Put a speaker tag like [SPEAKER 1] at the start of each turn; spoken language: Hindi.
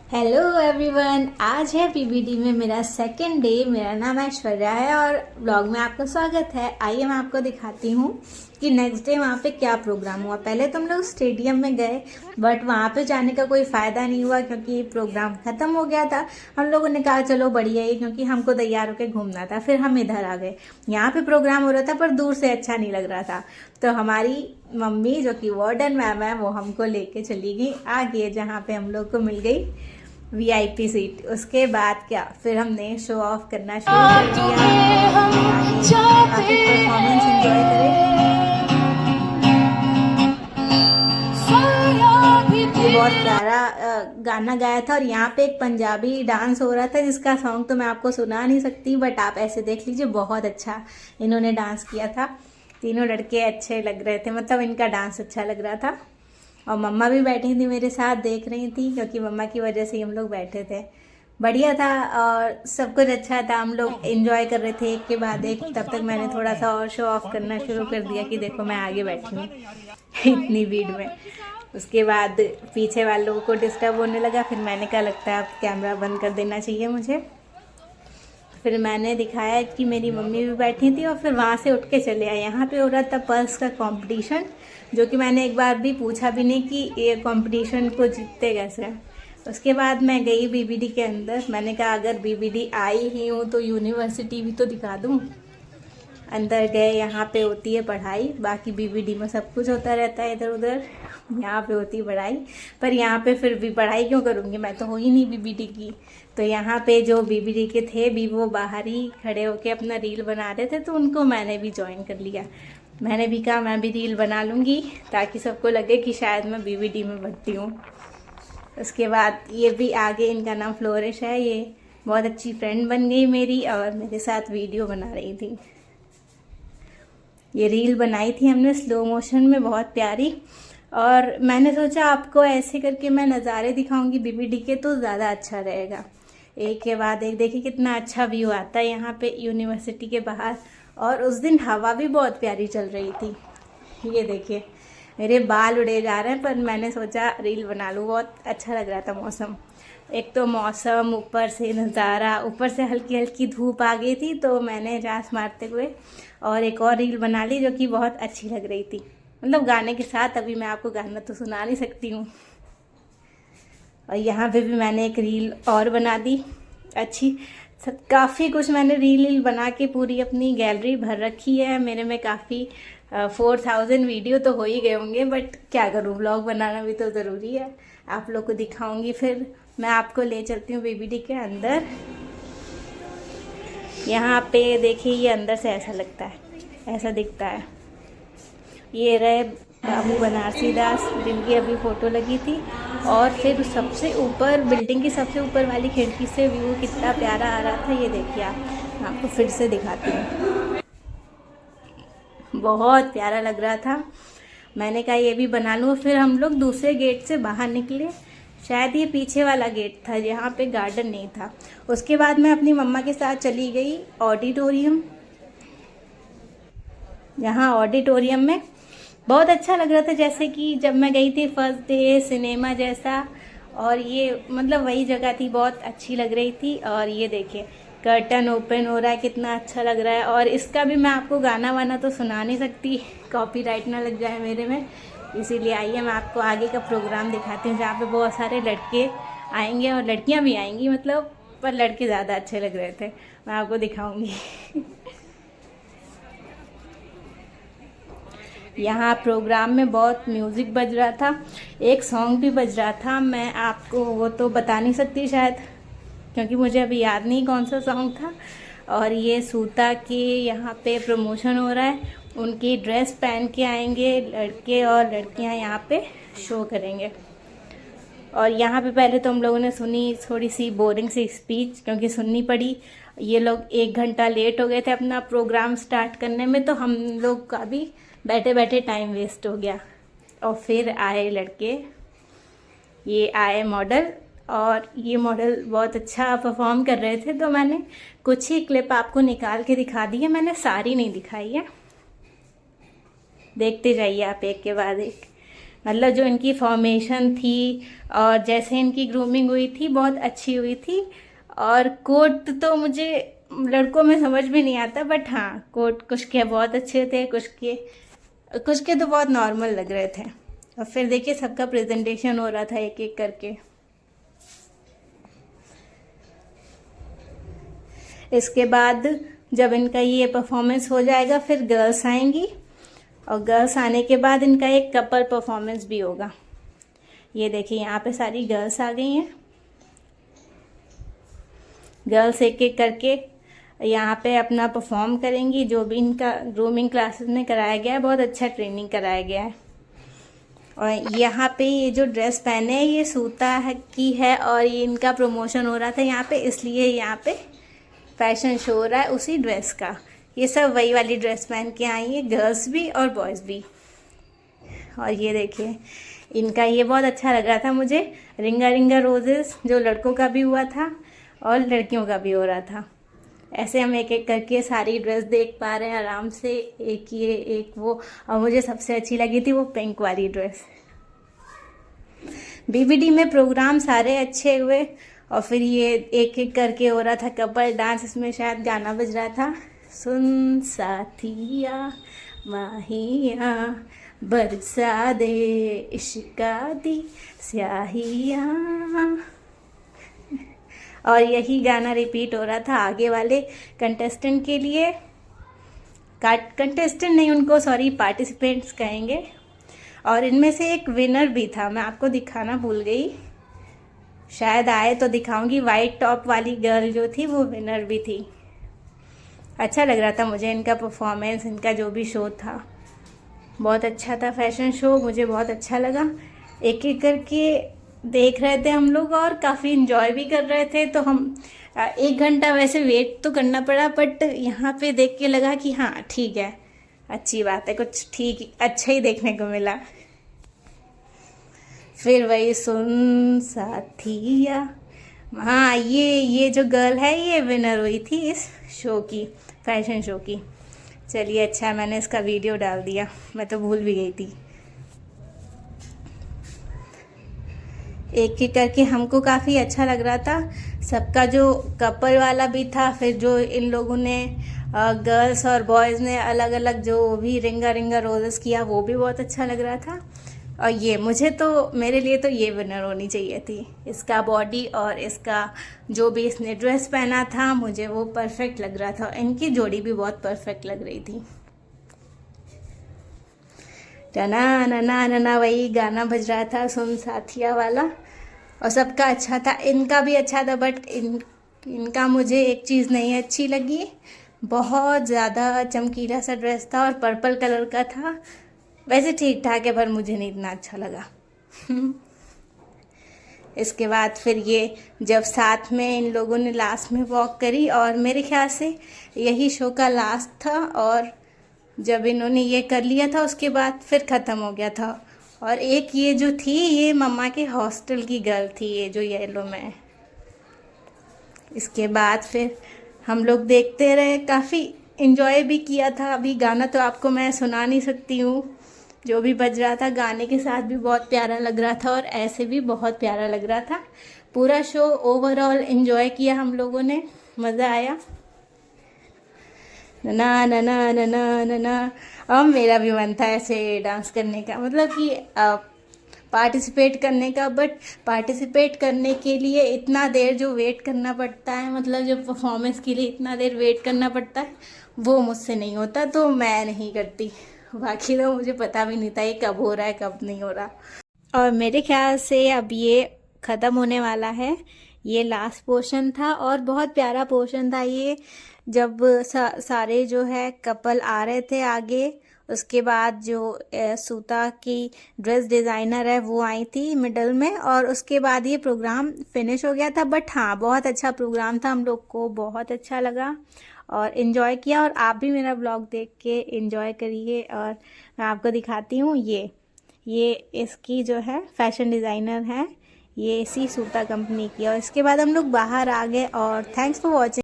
[SPEAKER 1] हेलो एवरीवन, आज है पीबीडी में मेरा सेकंड डे। मेरा नाम ऐश्वर्या है और ब्लॉग में आपका स्वागत है। आइए मैं आपको दिखाती हूँ कि नेक्स्ट डे वहाँ पे क्या प्रोग्राम हुआ। पहले तो हम लोग स्टेडियम में गए, बट वहाँ पे जाने का कोई फ़ायदा नहीं हुआ क्योंकि प्रोग्राम ख़त्म हो गया था। हम लोगों ने कहा चलो बढ़िया है, क्योंकि हमको तैयार होकर घूमना था। फिर हम इधर आ गए। यहाँ पे प्रोग्राम हो रहा था पर दूर से अच्छा नहीं लग रहा था, तो हमारी मम्मी जो कि वार्डन मैम है वो हमको लेके चली गई आगे, जहाँ पे हम लोग को मिल गई वीआईपी सीट। उसके बाद क्या, फिर हमने शो ऑफ करना शुरू कर दिया। काफी परफॉर्मेंस एंजॉय करें। ये बहुत प्यारा गाना गाया था और यहाँ पे एक पंजाबी डांस हो रहा था जिसका सॉन्ग तो मैं आपको सुना नहीं सकती, बट आप ऐसे देख लीजिए। बहुत अच्छा इन्होंने डांस किया था। तीनों लड़के अच्छे लग रहे थे, मतलब इनका डांस अच्छा लग रहा था। और मम्मा भी बैठी थी मेरे साथ, देख रही थी, क्योंकि मम्मा की वजह से हम लोग बैठे थे। बढ़िया था और सब कुछ अच्छा था। हम लोग एंजॉय कर रहे थे एक के बाद एक। तब तक मैंने थोड़ा सा और शो ऑफ करना शुरू कर दिया कि देखो मैं आगे बैठी हूँ इतनी भीड़ में। उसके बाद पीछे वाले लोगों को डिस्टर्ब होने लगा। फिर मैंने कहा लगता है अब कैमरा बंद कर देना चाहिए मुझे। फिर मैंने दिखाया कि मेरी मम्मी भी बैठी थी और फिर वहाँ से उठ के चले आए। यहाँ पे हो रहा था पर्स का कंपटीशन, जो कि मैंने एक बार भी पूछा भी नहीं कि ये कंपटीशन को जीतते कैसे। उसके बाद मैं गई बीबीडी के अंदर। मैंने कहा अगर बीबीडी आई ही हूँ तो यूनिवर्सिटी भी तो दिखा दूँ। अंदर गए, यहाँ पे होती है पढ़ाई। बाकी बीबीडी में सब कुछ होता रहता है इधर उधर, यहाँ पे होती है पढ़ाई। पर यहाँ पे फिर भी पढ़ाई क्यों करूँगी, मैं तो हो ही नहीं बीबीडी की। तो यहाँ पे जो बीबीडी के थे भी वो बाहर ही खड़े होके अपना रील बना रहे थे, तो उनको मैंने भी ज्वाइन कर लिया। मैंने भी कहा मैं भी रील बना लूँगी ताकि सबको लगे कि शायद मैं बीबीडी में भर्ती हूँ। उसके बाद ये भी आगे, इनका नाम फ्लोरिश है, ये बहुत अच्छी फ्रेंड बन गई मेरी और मेरे साथ वीडियो बना रही थी। ये रील बनाई थी हमने स्लो मोशन में, बहुत प्यारी। और मैंने सोचा आपको ऐसे करके मैं नज़ारे दिखाऊंगी बीबीडी के तो ज़्यादा अच्छा रहेगा। एक के बाद एक देखिए कितना अच्छा व्यू आता है यहाँ पे यूनिवर्सिटी के बाहर। और उस दिन हवा भी बहुत प्यारी चल रही थी। ये देखिए मेरे बाल उड़े जा रहे हैं, पर मैंने सोचा रील बना लूँ। बहुत अच्छा लग रहा था मौसम। एक तो मौसम, ऊपर से नज़ारा, ऊपर से हल्की हल्की धूप आ गई थी, तो मैंने रास मारते हुए और एक और रील बना ली जो कि बहुत अच्छी लग रही थी, मतलब गाने के साथ। अभी मैं आपको गाना तो सुना नहीं सकती हूँ। और यहाँ पे भी मैंने एक रील और बना दी अच्छी। काफ़ी कुछ मैंने रील बना के पूरी अपनी गैलरी भर रखी है। मेरे में काफ़ी 4000 वीडियो तो हो ही गए होंगे, बट क्या करूँ, व्लॉग बनाना भी तो ज़रूरी है। आप लोग को दिखाऊंगी। फिर मैं आपको ले चलती हूँ बीबीडी के अंदर। यहाँ पे देखिए, ये अंदर से ऐसा लगता है, ऐसा दिखता है। ये रहे बाबू बनारसी दास, जिनकी अभी फ़ोटो लगी थी। और फिर सबसे ऊपर, बिल्डिंग की सबसे ऊपर वाली खिड़की से व्यू कितना प्यारा आ रहा था। ये देखिए आप, मैं आपको फिर से दिखाती हूँ। बहुत प्यारा लग रहा था। मैंने कहा ये भी बना लूँ। फिर हम लोग दूसरे गेट से बाहर निकले। शायद ये पीछे वाला गेट था, यहाँ पे गार्डन नहीं था। उसके बाद मैं अपनी मम्मा के साथ चली गई ऑडिटोरियम। यहाँ ऑडिटोरियम में बहुत अच्छा लग रहा था, जैसे कि जब मैं गई थी फर्स्ट डे, सिनेमा जैसा। और ये मतलब वही जगह थी, बहुत अच्छी लग रही थी। और ये देखिए कर्टन ओपन हो रहा है, कितना अच्छा लग रहा है। और इसका भी मैं आपको गाना वाना तो सुना नहीं सकती, कॉपीराइट ना लग जाए मेरे में। इसीलिए आइए मैं आपको आगे का प्रोग्राम दिखाती हूँ, जहाँ पे बहुत सारे लड़के आएंगे और लड़कियाँ भी आएंगी, मतलब पर लड़के ज़्यादा अच्छे लग रहे थे। मैं आपको दिखाऊंगी। यहाँ प्रोग्राम में बहुत म्यूज़िक बज रहा था, एक सॉन्ग भी बज रहा था। मैं आपको वो तो बता नहीं सकती शायद, क्योंकि मुझे अभी याद नहीं कौन सा सॉन्ग था। और ये सूता के यहाँ पे प्रमोशन हो रहा है, उनकी ड्रेस पहन के आएंगे लड़के और लड़कियाँ, यहाँ पे शो करेंगे। और यहाँ पे पहले तो हम लोगों ने सुनी थोड़ी सी बोरिंग सी स्पीच, क्योंकि सुननी पड़ी। ये लोग 1 घंटा लेट हो गए थे अपना प्रोग्राम स्टार्ट करने में, तो हम लोग का भी बैठे बैठे टाइम वेस्ट हो गया। और फिर आए लड़के, ये आए मॉडल, और ये मॉडल बहुत अच्छा परफॉर्म कर रहे थे। तो मैंने कुछ ही क्लिप आपको निकाल के दिखा दी है, मैंने सारी नहीं दिखाई है। देखते जाइए आप एक के बाद एक। मतलब जो इनकी फॉर्मेशन थी और जैसे इनकी ग्रूमिंग हुई थी बहुत अच्छी हुई थी। और कोट तो मुझे लड़कों में समझ में नहीं आता, बट हाँ कोट कुछ के बहुत अच्छे थे, कुछ के तो बहुत नॉर्मल लग रहे थे। और फिर देखिए सबका प्रेजेंटेशन हो रहा था एक एक करके। इसके बाद जब इनका ये परफॉर्मेंस हो जाएगा फिर गर्ल्स आएंगी, और गर्ल्स आने के बाद इनका एक कपल परफॉर्मेंस भी होगा। ये देखिए यहाँ पे सारी गर्ल्स आ गई हैं। गर्ल्स एक एक करके यहाँ पे अपना परफॉर्म करेंगी। जो भी इनका ग्रूमिंग क्लासेस में कराया गया है, बहुत अच्छा ट्रेनिंग कराया गया है। और यहाँ पे ये जो ड्रेस पहने हैं ये सूता है की है, और ये इनका प्रमोशन हो रहा था यहाँ पे, इसलिए यहाँ पे फैशन शो हो रहा है उसी ड्रेस का। ये सब वही वाली ड्रेस पहन के आई है, गर्ल्स भी और बॉयज़ भी। और ये देखिए इनका ये बहुत अच्छा लग रहा था मुझे, रिंगा रिंगा रोजेस, जो लड़कों का भी हुआ था और लड़कियों का भी हो रहा था। ऐसे हम एक एक करके सारी ड्रेस देख पा रहे हैं आराम से, एक ये एक वो। और मुझे सबसे अच्छी लगी थी वो पिंक वाली ड्रेस। बीबीडी में प्रोग्राम सारे अच्छे हुए। और फिर ये एक एक करके हो रहा था कपल डांस। इसमें शायद गाना बज रहा था, सुन साथिया माहिया बरसा दे इश्का दी स्याहिया। और यही गाना रिपीट हो रहा था आगे वाले कंटेस्टेंट के लिए। कंटेस्टेंट नहीं, उनको सॉरी पार्टिसिपेंट्स कहेंगे। और इनमें से एक विनर भी था, मैं आपको दिखाना भूल गई, शायद आए तो दिखाऊंगी। वाइट टॉप वाली गर्ल जो थी वो विनर भी थी। अच्छा लग रहा था मुझे इनका परफॉर्मेंस, इनका जो भी शो था बहुत अच्छा था। फैशन शो मुझे बहुत अच्छा लगा। एक एक करके देख रहे थे हम लोग और काफ़ी इंजॉय भी कर रहे थे। तो हम 1 घंटा वैसे वेट तो करना पड़ा, बट यहाँ पे देख के लगा कि हाँ ठीक है, अच्छी बात है, कुछ ठीक अच्छा ही देखने को मिला। फिर वही सुन साथिया, हाँ ये जो गर्ल है ये विनर हुई थी इस शो की, फैशन शो की। चलिए अच्छा, मैंने इसका वीडियो डाल दिया, मैं तो भूल भी गई थी। एक एक करके हमको काफ़ी अच्छा लग रहा था। सबका जो कपल वाला भी था, फिर जो इन लोगों ने गर्ल्स और बॉयज़ ने अलग अलग जो भी रिंगा रिंगा रोजेस किया वो भी बहुत अच्छा लग रहा था। और ये मुझे तो, मेरे लिए तो ये विनर होनी चाहिए थी। इसका बॉडी और इसका जो भी इसने ड्रेस पहना था मुझे वो परफेक्ट लग रहा था। इनकी जोड़ी भी बहुत परफेक्ट लग रही थी। टना नना नना वही गाना बज रहा था, सुन साथिया वाला। और सबका अच्छा था, इनका भी अच्छा था, बट इनका मुझे एक चीज़ नहीं अच्छी लगी। बहुत ज़्यादा चमकीला सा ड्रेस था और पर्पल कलर का था। वैसे ठीक ठाक है, पर मुझे नहीं इतना अच्छा लगा। इसके बाद फिर ये जब साथ में इन लोगों ने लास्ट में वॉक करी, और मेरे ख्याल से यही शो का लास्ट था, और जब इन्होंने ये कर लिया था उसके बाद फिर ख़त्म हो गया था। और एक ये जो थी ये मम्मा के हॉस्टल की गर्ल थी, ये जो येलो में। इसके बाद फिर हम लोग देखते रहे, काफ़ी इन्जॉय भी किया था। अभी गाना तो आपको मैं सुना नहीं सकती हूँ, जो भी बज रहा था गाने के साथ भी बहुत प्यारा लग रहा था और ऐसे भी बहुत प्यारा लग रहा था। पूरा शो ओवरऑल एंजॉय किया हम लोगों ने, मज़ा आया। ना ना ना ना ना ना ना। अब मेरा भी मन था ऐसे डांस करने का, मतलब कि पार्टिसिपेट करने का, बट पार्टिसिपेट करने के लिए इतना देर जो वेट करना पड़ता है, मतलब जो परफॉर्मेंस के लिए इतना देर वेट करना पड़ता है, वो मुझसे नहीं होता, तो मैं नहीं करती। बाकी तो मुझे पता भी नहीं था ये कब हो रहा है कब नहीं हो रहा। और मेरे ख्याल से अब ये ख़त्म होने वाला है। ये लास्ट पोर्शन था और बहुत प्यारा पोर्शन था ये, जब सारे जो है कपल आ रहे थे आगे। उसके बाद जो सूता की ड्रेस डिज़ाइनर है वो आई थी मिडल में, और उसके बाद ये प्रोग्राम फिनिश हो गया था। बट हाँ बहुत अच्छा प्रोग्राम था, हम लोग को बहुत अच्छा लगा और इन्जॉय किया। और आप भी मेरा ब्लॉग देख के इन्जॉय करिए। और मैं आपको दिखाती हूँ, ये इसकी जो है फैशन डिज़ाइनर है, ये इसी सूता कंपनी की। और इसके बाद हम लोग बाहर आ गए। और थैंक्स फॉर वॉचिंग।